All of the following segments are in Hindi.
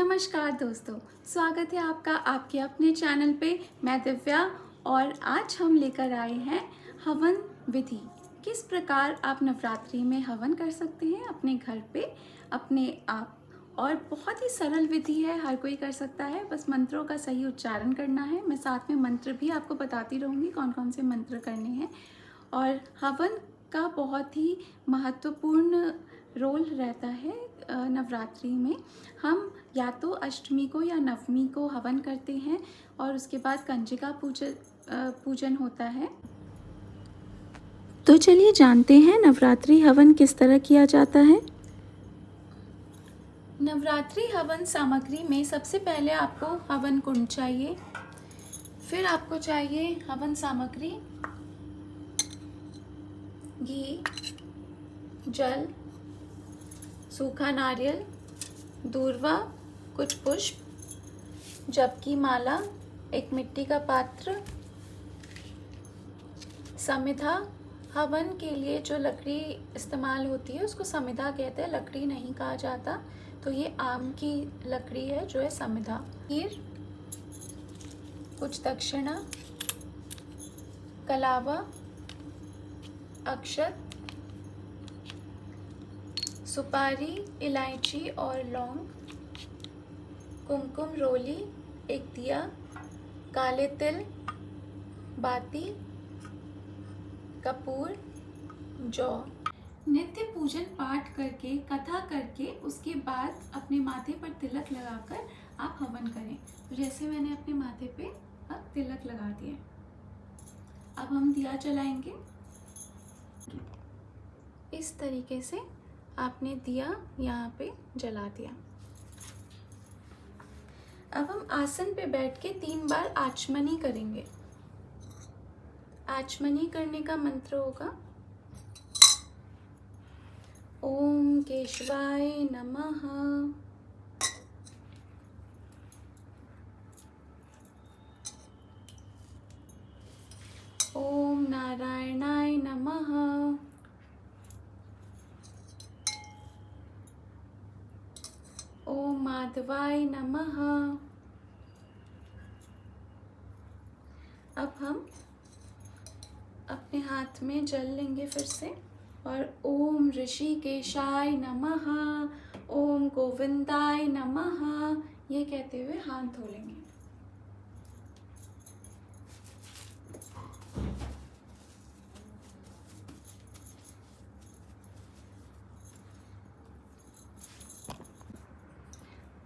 नमस्कार दोस्तों, स्वागत है आपका आपके अपने चैनल पे। मैं दिव्या और आज हम लेकर आए हैं हवन विधि। किस प्रकार आप नवरात्रि में हवन कर सकते हैं अपने घर पे अपने आप। और बहुत ही सरल विधि है, हर कोई कर सकता है, बस मंत्रों का सही उच्चारण करना है। मैं साथ में मंत्र भी आपको बताती रहूँगी कौन कौन से मंत्र करने हैं। और हवन का बहुत ही महत्वपूर्ण रोल रहता है नवरात्रि में। हम या तो अष्टमी को या नवमी को हवन करते हैं और उसके बाद कंजिका पूजन होता है। तो चलिए जानते हैं नवरात्रि हवन किस तरह किया जाता है। नवरात्रि हवन सामग्री में सबसे पहले आपको हवन कुंड चाहिए, फिर आपको चाहिए हवन सामग्री घी, जल, सूखा नारियल, दूर्वा, कुछ पुष्प, जप की माला, एक मिट्टी का पात्र, समिधा। हवन के लिए जो लकड़ी इस्तेमाल होती है उसको समिधा कहते हैं, लकड़ी नहीं कहा जाता। तो ये आम की लकड़ी है जो है समिधा। खीर, कुछ दक्षिणा, कलावा, अक्षत, सुपारी, इलायची और लौंग, कुमकुम रोली, एक दिया, काले तिल, बाती, कपूर, जौ। नित्य पूजन पाठ करके कथा करके उसके बाद अपने माथे पर तिलक लगाकर आप हवन करें। तो जैसे मैंने अपने माथे पे अब तिलक लगा दिया, अब हम दिया जलाएंगे। इस तरीके से आपने दिया यहाँ पे जला दिया। अब हम आसन पे बैठ के 3 बार आचमनी करेंगे। आचमनी करने का मंत्र होगा ओम केशवाय नमः, ओम नारायणाय नमः, ओम माधवाय नमः। अब हम अपने हाथ में जल लेंगे फिर से और ओम ऋषिकेशाय नमः, ओम गोविंदाय नमः ये कहते हुए हाथ धो लेंगे।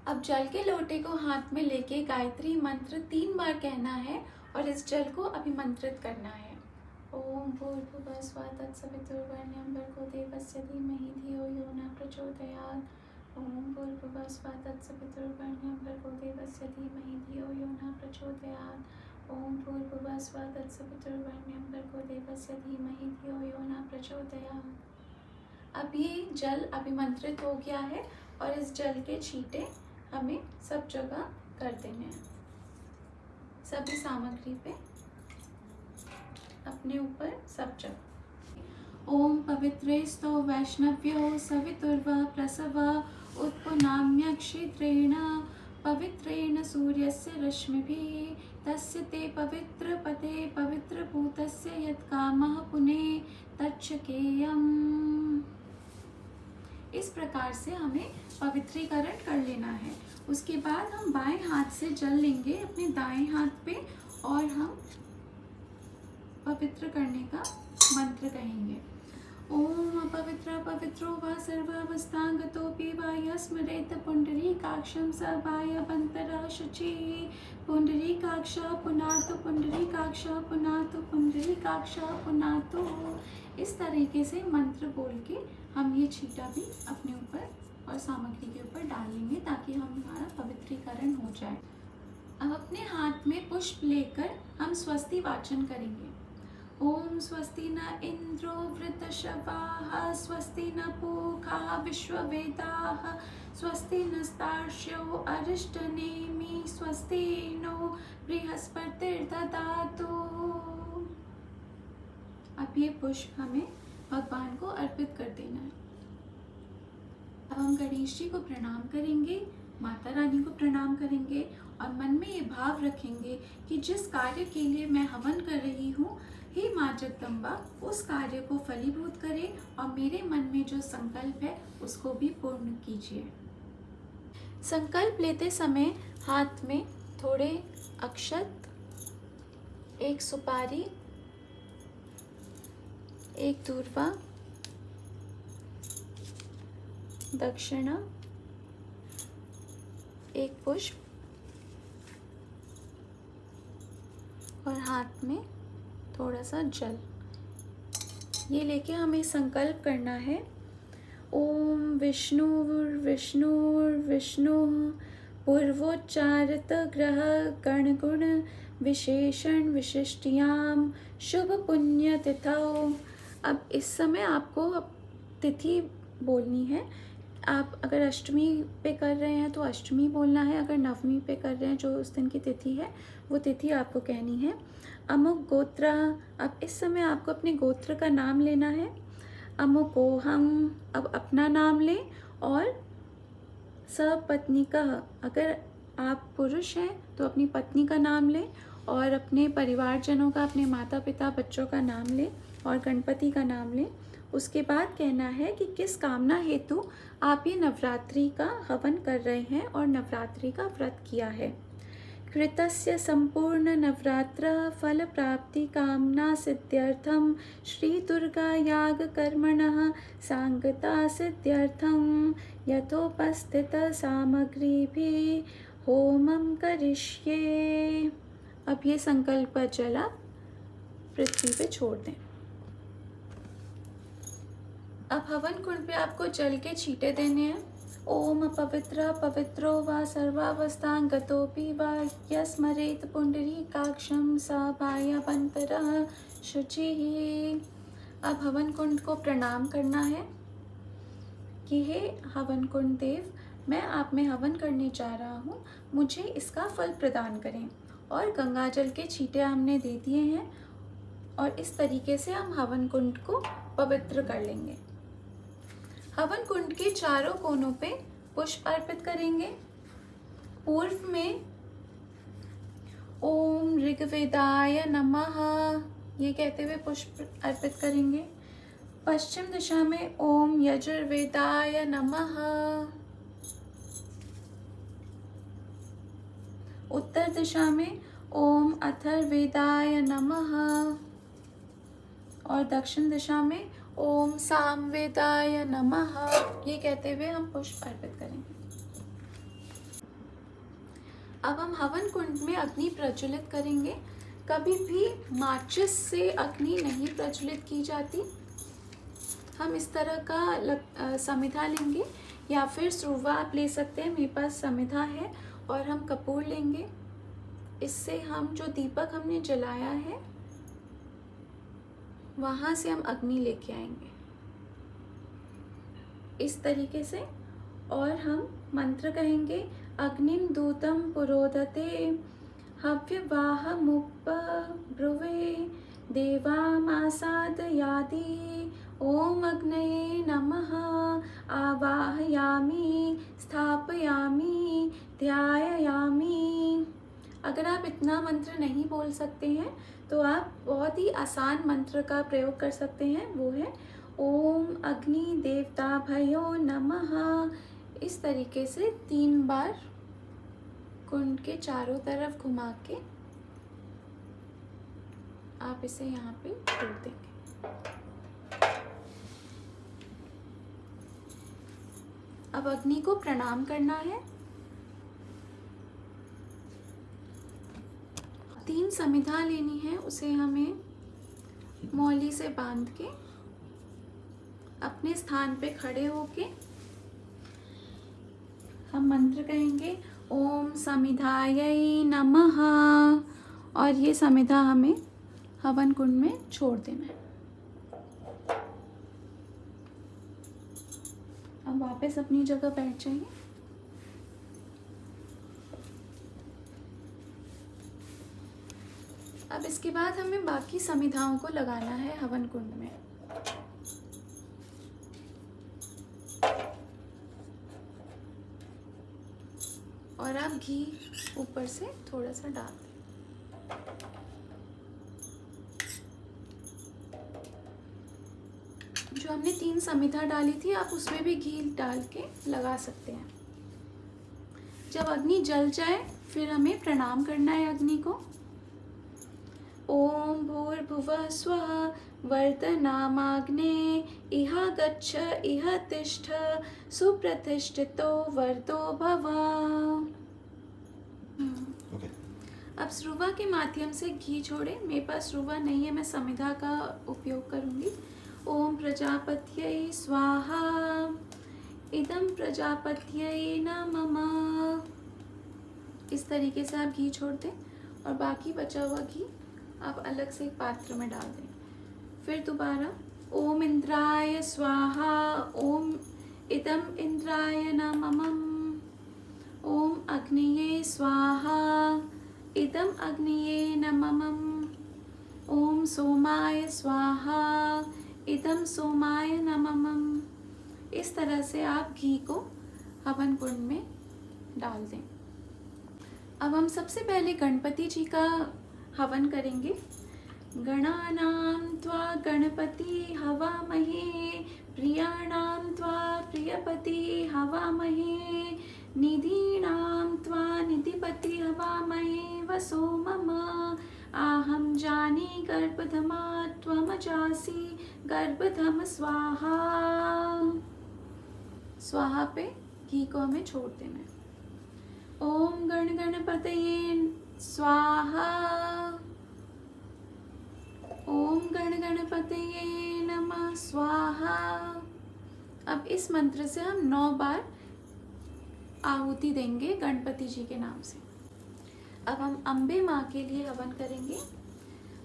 अब जल के लोटे को हाथ में लेके गायत्री मंत्र 3 बार कहना है और इस जल को अभिमंत्रित करना है। ओम भूर्भुवः स्वः तत्सवितुर्वरेण्यं भर्गो देवस्य धीमहि धियो यो न प्रचोदयात्। ओम भूर्भुवः स्वः तत्सवितुर्वरेण्यं भर्गो देवस्य धीमहि धियो यो न प्रचोदयात्। ओम भूर्भुवः स्वः तत्सवितुर्वरेण्यं भर्गो देवस्य धीमहि धियो यो न प्रचोदयात्। अब ये जल अभिमंत्रित हो गया है और इस जल के छींटे हमें सब जगह कर देने हैं, सभी सामग्री पे अपने ऊपर सब जगह। ओम पवित्रेस्तो वैष्णव्यो सवितुर्वा प्रसवा उत्पुनाम्यक्षेत्रेण पवित्रेण सूर्यस्य रश्मिभिः तस्य ते पवित्र पते पवित्र भूतस्य यत्कामः पुने तच्छकेयम्। इस प्रकार से हमें पवित्रीकरण कर लेना है। उसके बाद हम बाएं हाथ से जल लेंगे अपने दाएं हाथ पे और हम पवित्र करने का मंत्र कहेंगे। ओम पवित्र पवित्रो वा सर्वावस्थांगतोऽपि वा यस्मरेत पुंडरीकाक्षं स बाह्यभन्तरः शुचिः। पुंडरीकाक्षः पुनातु पुंडरीकाक्षः पुनातु पुंडरीकाक्षः पुनातु। इस तरीके से मंत्र बोल के हम ये छींटा भी अपने ऊपर और सामग्री के ऊपर डाल लेंगे ताकि हमारा पवित्रीकरण हो जाए। अब अपने हाथ में पुष्प लेकर हम स्वस्ति वाचन करेंगे। ओम स्वस्ति न इंद्रो वृद्धश्रवाः स्वस्ति न पूषा विश्ववेदाः स्वस्ति नस्तार्क्ष्यो अरिष्टनेमि स्वस्ति नो बृहस्पतिर्दधातु। अब ये पुष्प हमें भगवान को अर्पित कर देना है। अब हम गणेश जी को प्रणाम करेंगे माता रानी को प्रणाम करेंगे और मन में ये भाव रखेंगे कि जिस कार्य के लिए मैं हवन कर रही हूँ, हे माँ जगदम्बा, उस कार्य को फलीभूत करे और मेरे मन में जो संकल्प है उसको भी पूर्ण कीजिए। संकल्प लेते समय हाथ में थोड़े अक्षत, एक सुपारी, एक दूर्वा, दक्षिणा, एक पुष्प और हाथ में थोड़ा सा जल, ये लेके हमें संकल्प करना है। ओम विष्णुर्विष्णुर्विष्णुः पूर्वोच्चारित ग्रह गणगुण विशेषण विशिष्टियाम शुभ पुण्य तिथौ। अब इस समय आपको तिथि बोलनी है। आप अगर अष्टमी पे कर रहे हैं तो अष्टमी बोलना है, अगर नवमी पे कर रहे हैं जो उस दिन की तिथि है वो तिथि आपको कहनी है। अमुक गोत्र, अब इस समय आपको अपने गोत्र का नाम लेना है। अमुकोहम, अब अपना नाम लें। और सपत्नी का, अगर आप पुरुष हैं तो अपनी पत्नी का नाम लें और अपने परिवारजनों का, अपने माता पिता बच्चों का नाम लें और गणपति का नाम लें। उसके बाद कहना है कि किस कामना हेतु आप ये नवरात्रि का हवन कर रहे हैं और नवरात्रि का व्रत किया है। कृतस्य संपूर्ण नवरात्र फल प्राप्ति कामना सिद्ध्यर्थम श्री दुर्गा याग कर्मणः सांगता सिद्ध्यर्थम यथोपस्थित सामग्री भी होमम करिष्ये। अब ये संकल्प जल आप पृथ्वी पे छोड़ दें। अब हवन कुंड पे आपको जल के छींटे देने हैं। ओम पवित्र पवित्रो वा सर्वावस्थां गतोपि वा यस्मरेत पुंडरीकाक्षं स बाह्यभन्तरः शुचिः। अब हवन कुंड को प्रणाम करना है कि हे हवन कुंड देव, मैं आप में हवन करने जा रहा हूँ, मुझे इसका फल प्रदान करें। और गंगा जल के छींटे हमने दे दिए हैं और इस तरीके से हम हवन कुंड को पवित्र कर लेंगे। हवन कुंड के चारों कोनों पे पुष्प अर्पित करेंगे। पूर्व में ओम ऋग्वेदाय नमः ये कहते हुए पुष्प अर्पित करेंगे। पश्चिम दिशा में ओम यजुर्वेदाय नमः, उत्तर दिशा में ओम अथर्ववेदाय नमः और दक्षिण दिशा में ओम सामवेदाय नमः ये कहते हुए हम पुष्प अर्पित करेंगे। अब हम हवन कुंड में अग्नि प्रज्वलित करेंगे। कभी भी माचिस से अग्नि नहीं प्रज्वलित की जाती। हम इस तरह का समिधा लेंगे या फिर सुरवा आप ले सकते हैं, मेरे पास समिधा है। और हम कपूर लेंगे। इससे हम जो दीपक हमने जलाया है वहाँ से हम अग्नि लेके आएंगे इस तरीके से। और हम मंत्र कहेंगे। अग्निं दूतं पुरोदते हव्यवाहमुपब्रुवे देवामासादयादि ओम अग्नये नमः आवाहयामि स्थापयामि ध्यायामि। अगर आप इतना मंत्र नहीं बोल सकते हैं तो आप बहुत ही आसान मंत्र का प्रयोग कर सकते हैं, वो है ओम अग्नि देवताभ्यो नमः। इस तरीके से 3 बार कुंड के चारों तरफ घुमा के आप इसे यहाँ पे छोड़ देंगे। अब अग्नि को प्रणाम करना है। 3 समिधा लेनी है, उसे हमें मौली से बांध के अपने स्थान पे खड़े होके हम मंत्र कहेंगे ओम समिधायै नमः और ये समिधा हमें हवन कुंड में छोड़ देना है। अब वापस अपनी जगह बैठ जाइए। अब इसके बाद हमें बाकी समिधाओं को लगाना है हवन कुंड में। और आप घी ऊपर से थोड़ा सा डाल दें। जो हमने 3 समिधा डाली थी, आप उसमें भी घी डाल के लगा सकते हैं। जब अग्नि जल जाए फिर हमें प्रणाम करना है अग्नि को। ओम भूर्भुवः स्वः वर्धनामाग्ने इह गच्छ इह तिष्ठ सुप्रतिष्ठितो वर्तो भव। अब स्रुवा के माध्यम से घी छोड़े। मेरे पास स्रुवा नहीं है, मैं समिधा का उपयोग करूंगी। ओम प्रजापत्यै स्वाहा इदं प्रजापत्यै नमः। इस तरीके से आप घी छोड़ दें और बाकी बचा हुआ घी आप अलग से एक पात्र में डाल दें। फिर दोबारा ओम इंद्राय स्वाहा ओम इदं इंद्राय नमः। ओम अग्नये स्वाहा इदं अग्नये नमः। ओम सोमाय स्वाहा इदं सोमाय नमः। इस तरह से आप घी को हवन कुंड में डाल दें। अब हम सबसे पहले गणपति जी का हवन करेंगे। गणानां त्वा गणपति हवामहे प्रियाणां त्वा प्रियपति हवामहे निधीनां त्वा निधिपति हवामहे वसो मम आहं जानी गर्भधमा त्वमजासि गर्भधम स्वाहा। स्वाहा पे घी को हमें छोड़ देना है। ओम गण गणपतये स्वाहा ओम गण गणपतये नमः स्वाहा। अब इस मंत्र से हम 9 बार आहुति देंगे गणपति जी के नाम से। अब हम अम्बे माँ के लिए हवन करेंगे।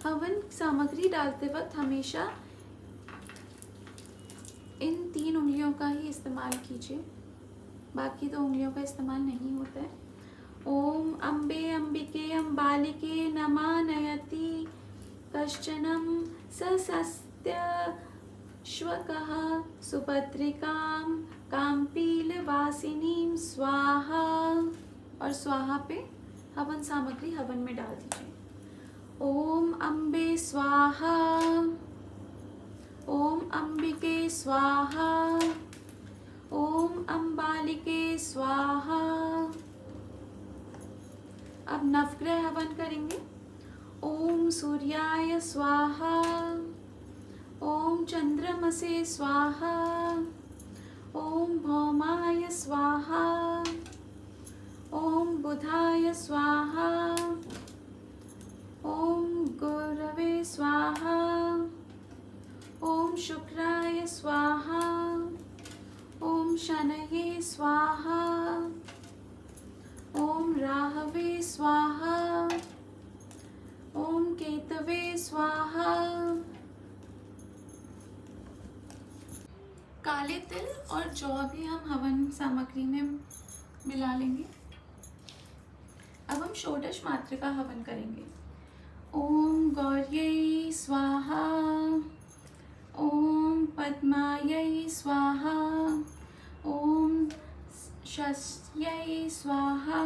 हवन सामग्री डालते वक्त हमेशा इन 3 उंगलियों का ही इस्तेमाल कीजिए, बाकी 2 उंगलियों का इस्तेमाल नहीं होता है। ओम अम्बे अम्बिके अम्बालिके नमानयति कश्चनम सस्त्य श्वकः सुभद्रिकां काम्पीलवासिनीं स्वाहा। और स्वाहा पे हवन सामग्री हवन में डाल दीजिए। ओम अम्बे स्वाहा ओम अम्बिके स्वाहा ओम अम्बालिके स्वाहा। अब नवग्रह हवन करेंगे। ओम सूर्याय स्वाहा ओम चंद्रमसे स्वाहा ओम भौमाय स्वाहा ओम बुधाय स्वाहा ओम गुरवे स्वाहा ओम शुक्राय स्वाहा ओम शनये स्वाहा ओम राहवे स्वाहा ओम केतवे स्वाहा। काले तिल और जौ भी हम हवन सामग्री में मिला लेंगे। अब हम षोडश मात्र का हवन करेंगे। ओम गौर्यै स्वाहा ओम पद्मायै स्वाहा ओम शस्यै स्वाहा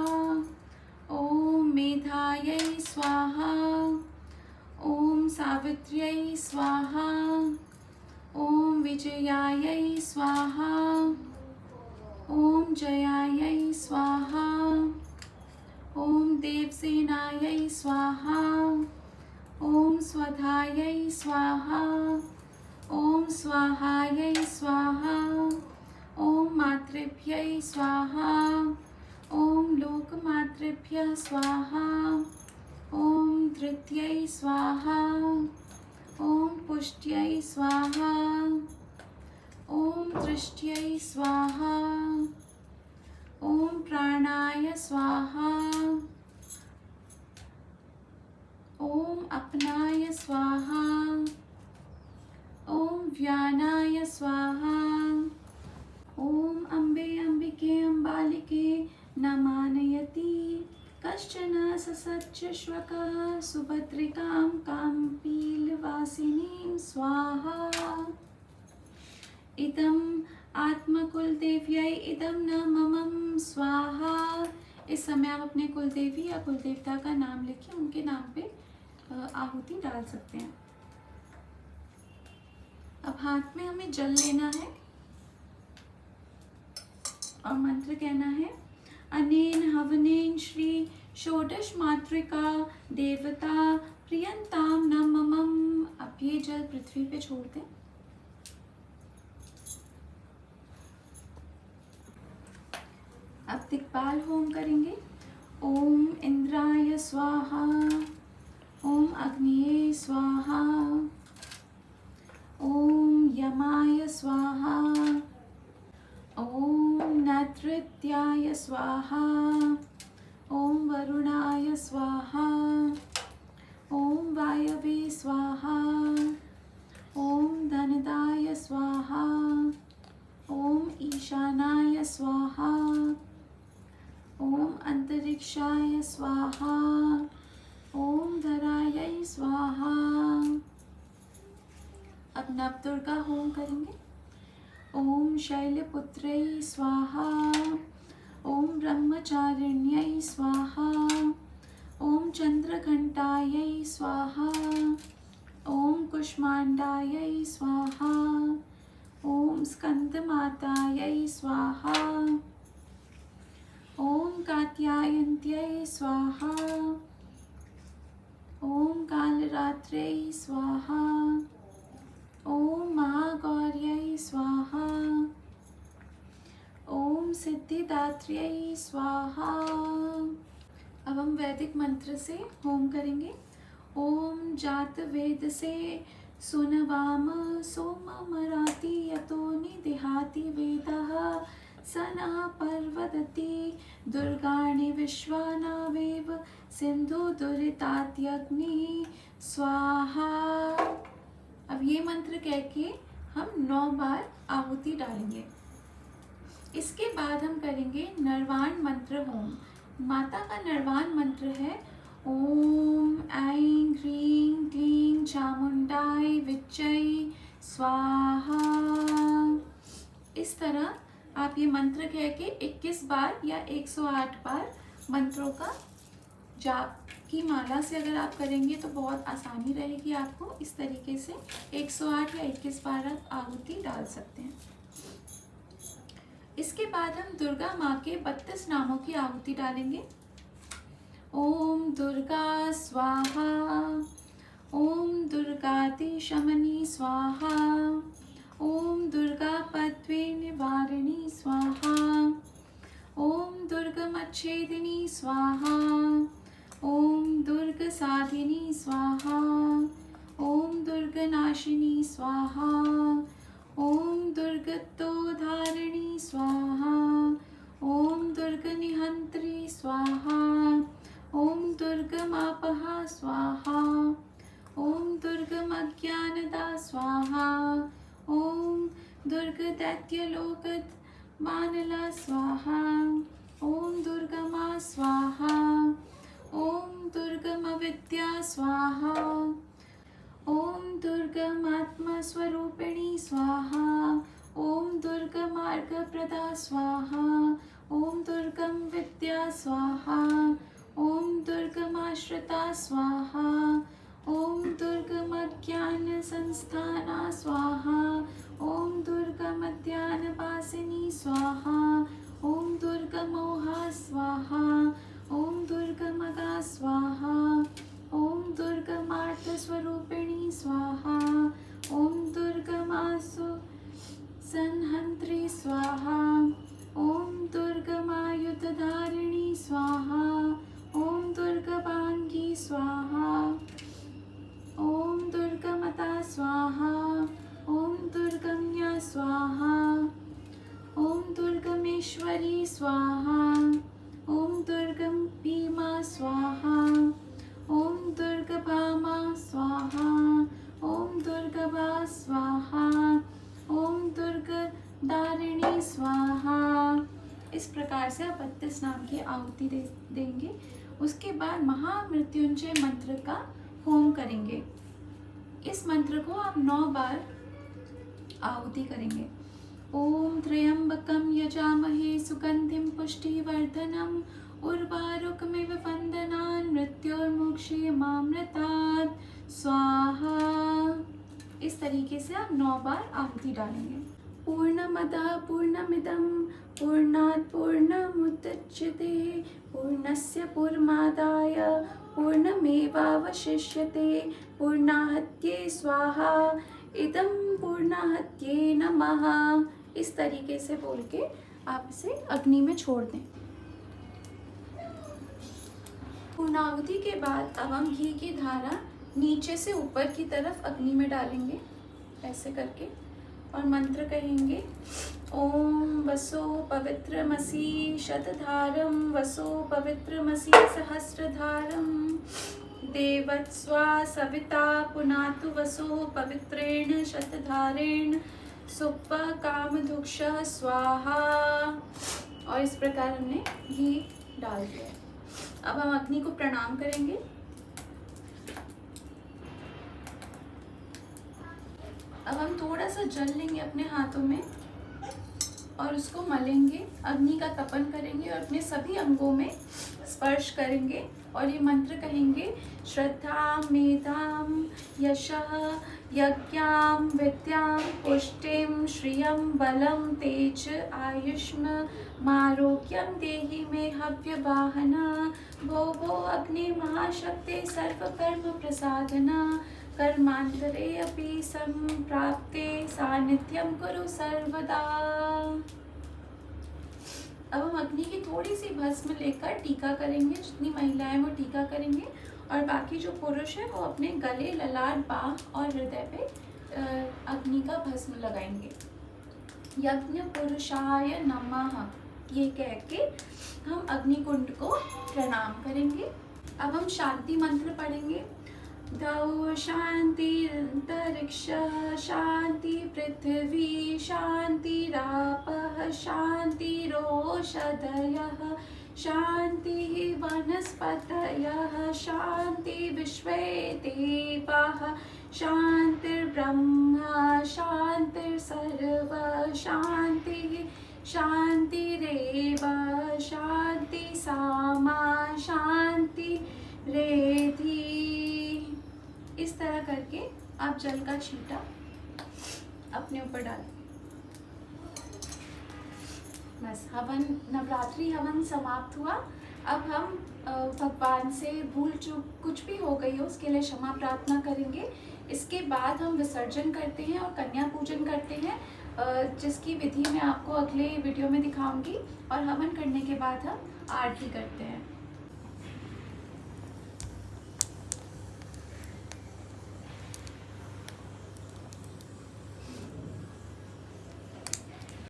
ओम मेधायै स्वाहा ओम सावित्र्यै स्वाहा ओम विजयायै स्वाहा ओम जयायै स्वाहा ओम देवसेनायै स्वाहा ओम स्वधायै स्वाहा ओम स्वाहायै स्वाहा ओम मातृभ्यै स्वाहा ओम लोकमातृभ्यः स्वाहा ओम धृत्यै स्वाहा ओम पुष्ट्यै स्वाहा ओम दृष्ट्यै स्वाहा ओम प्राणाय स्वाहा ओम अपनाय स्वाहा ओम व्यानाय स्वाहा ओम अम्बे अम्बिके अम्बालिके नमानयति कश्चन ससच्च श्वकः सुभद्रिकां काम्पीलवासिनीं स्वाहा। इदम् आत्मकुलदेव्यै इदं न मम स्वाहा इस समय आप अपने कुल देवी या कुल देवता का नाम लिखिए, उनके नाम पे आहुति डाल सकते हैं। अब हाथ में हमें जल लेना है और मंत्र कहना है, अनेन हवनेन श्री षोडश मातृका देवता प्रियंताम न ममम। अब ये जल पृथ्वी पे छोड़ दें। अब दिक्पाल होम करेंगे। ओम इंद्राय स्वाहा, ओम अग्निये स्वाहा, ओम यमाय स्वाहा, ओम नैतृत्याय स्वाहा, ओम वरुणाय स्वाहा, ओम वायवे स्वाहा, ओम धनदाय स्वाहा, ओम ईशानाय स्वाहा, ओम अंतरिक्षाय स्वाहा, ओम धरायै स्वाहा। अब नवदुर्गा होम करेंगे। ओम शैलपुत्रै स्वाहा, ओम ब्रह्मचारिण्यै स्वाहा, ओम चंद्रघंटायै स्वाहा, ओम कुष्मांडायै स्वाहा, ओम स्कंदमातायै स्वाहा, ओम कात्यायन्त्यै स्वाहा, ओम कालरात्रै स्वाहा, ओम महागौर्यै स्वाहा, ओम सिद्धिदात्र्यै स्वाहा। अब हम वैदिक मंत्र से होम करेंगे। ओम जात वेद से सुनवाम सोम मराति यतो निदिहाति वेदः स नः पर्वदति दुर्गाणि विश्वानावेव सिंधु दुरितात्यग्नि स्वाहा। अब ये मंत्र कह के हम 9 बार आहुति डालेंगे। इसके बाद हम करेंगे नरवाण मंत्र होम। माता का नरवाण मंत्र है ओम ऐं ह्रीं क्लीं चामुंडाय विच्चै स्वाहा। इस तरह आप ये मंत्र कह के 21 बार या 108 बार मंत्रों का जाप की माला से अगर आप करेंगे तो बहुत आसानी रहेगी आपको। इस तरीके से 108 या 21 बार आप आहुति डाल सकते हैं। इसके बाद हम दुर्गा माँ के 32 नामों की आहुति डालेंगे। ओम दुर्गा स्वाहा, ओम दुर्गाति शमनी स्वाहा, ओम दुर्गा पद्वे निवारिणी स्वाहा, ओम दुर्गमच्छेदिनी स्वाहा, ओम दुर्ग साधिनी स्वाहा, ओम दुर्गनाशिनी स्वाहा, ओम दुर्गतोधारिणी स्वाहा, ओम दुर्गनिहंत्री स्वाहा, ओम दुर्गमापहा स्वाहा, ओम दुर्गमज्ञानदा स्वाहा, ओम दुर्गदैत्यलोकद मानला स्वाहा, ओम दुर्गमा स्वाहा, ओम दुर्गमविद्या स्वाहा, ओम दुर्गमात्मस्वरूपिणी स्वाहा, ओम दुर्गमार्गप्रदा स्वाहा, ओम दुर्गम विद्या स्वाहा, ओम दुर्गमाश्रिता स्वाहा, ओम दुर्गमज्ञान संस्थाना स्वाहा, ओम दुर्गमध्यानवासिनी स्वाहा, ओम दुर्गमोहा स्वाहा, ओम दुर्गमगा स्वाहा, ओम दुर्गमार्थस्वरूपिणी स्वाहा, ओम दुर्गमासु संहंत्री स्वाहा, ओम दुर्गमायुधधारिणी स्वाहा, ओम दुर्गभांगी स्वाहा, ओम दुर्गमता स्वाहा, ओम दुर्गम्या स्वाहा, ओम दुर्गमेश्वरी स्वाहा, ओम दुर्गम भीमा स्वाहा, ओम दुर्गभामा स्वाहा, ओम दुर्गभा स्वाहा, ओम दुर्गदारिणी स्वाहा। इस प्रकार से आप 32 नाम की आहुति देंगे। उसके बाद महामृत्युंजय मंत्र का होम करेंगे। इस मंत्र को आप 9 बार आहुति करेंगे। ओम त्र्यंबकम यजामहे सुगंधिम पुष्टिवर्धनम परमामृतात् स्वाहा। इस तरीके से आप 9 बार आहुति डालेंगे। पूर्णमदः पूर्णमिदं पूर्णात् पूर्णमुदच्यते पूर्णस्य पूर्णमादाय पूर्णमेवावशिष्यते पूर्णाहुत्यै स्वाहा इदं पूर्णाहुत्यै नमः। इस तरीके से बोल के आप इसे अग्नि में छोड़ दें। पूर्णाहुति के बाद अब हम घी की धारा नीचे से ऊपर की तरफ अग्नि में डालेंगे, ऐसे करके, और मंत्र कहेंगे। ओम वसो पवित्रमसि शतधारम वसो पवित्रमसि सहस्रधारम देवत्स्वा सविता पुनातु वसो पवित्रेण शतधारेण सुप्प कामधुक्ष स्वाहा। और इस प्रकार हमने घी डाल दिया। अब हम अग्नि को प्रणाम करेंगे। अब हम थोड़ा सा जल लेंगे अपने हाथों में और उसको मलेंगे, अग्नि का तपन करेंगे और अपने सभी अंगों में स्पर्श करेंगे और ये मंत्र कहेंगे। श्रद्धा मेधाम यशः यज्ञाम विद्याम पुष्टिम श्रियम बलम तेज आयुष्म मारोग्यम देहि मे हव्य वाहना भो भो अग्नि महाशक्ति सर्वकर्म प्रसादना कर्मांतरे अपि संप्राप्ते सानिध्यम कुरु सर्वदा। अब हम अग्नि की थोड़ी सी भस्म लेकर टीका करेंगे। जितनी महिलाएं वो टीका करेंगे और बाकी जो पुरुष है वो अपने गले, ललाट, बाह और हृदय पे अग्नि का भस्म लगाएंगे। यज्ञ पुरुषाय नमः ये कह के हम अग्निकुंड को प्रणाम करेंगे। अब हम शांति मंत्र पढ़ेंगे। द्यौ शान्तिरन्तरिक्षः शान्ति पृथिवी शान्तिरापः शान्तिरोषधयः शान्तिः वनस्पतयः शान्ति विश्वे देवाः शान्तिर्ब्रह्मा शान्तिर्सर्व शान्तिः शान्तिरेव शान्ति सामा शान्ति रेधि। इस तरह करके आप जल का छींटा अपने ऊपर डालें। बस हवन, नवरात्रि हवन समाप्त हुआ। अब हम भगवान से भूल चूक कुछ भी हो गई हो उसके लिए क्षमा प्रार्थना करेंगे। इसके बाद हम विसर्जन करते हैं और कन्या पूजन करते हैं, जिसकी विधि मैं आपको अगले वीडियो में दिखाऊंगी। और हवन करने के बाद हम आरती करते हैं।